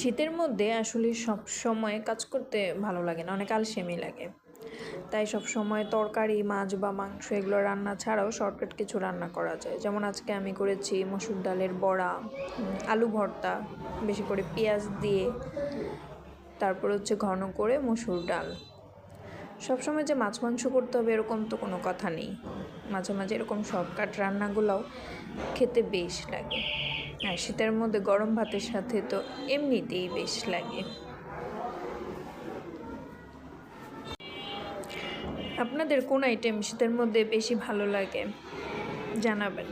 শীতের মধ্যে আসলে সব সময় কাজ করতে ভালো লাগে না, অনেক আলসেমি লাগে। তাই সব সময় তরকারি, মাছ বা মাংস এগুলো রান্না ছাড়াও শর্টকাট কিছু রান্না করা যায়। যেমন আজকে আমি করেছি মসুর ডালের বড়া, আলু ভর্তা, বেশি করে পেঁয়াজ দিয়ে, তারপর হচ্ছে ঘন করে মসুর ডাল। সবসময় যে মাছ মাংস করতে হবে এরকম তো কোনো কথা নেই, মাঝে মাঝে এরকম শর্টকাট রান্নাগুলোও খেতে বেশ লাগে। আর শীতের মধ্যে গরম ভাতের সাথে তো এমনিতেই বেশ লাগে। আপনাদের কোন আইটেম শীতের মধ্যে বেশি ভালো লাগে জানাবেন।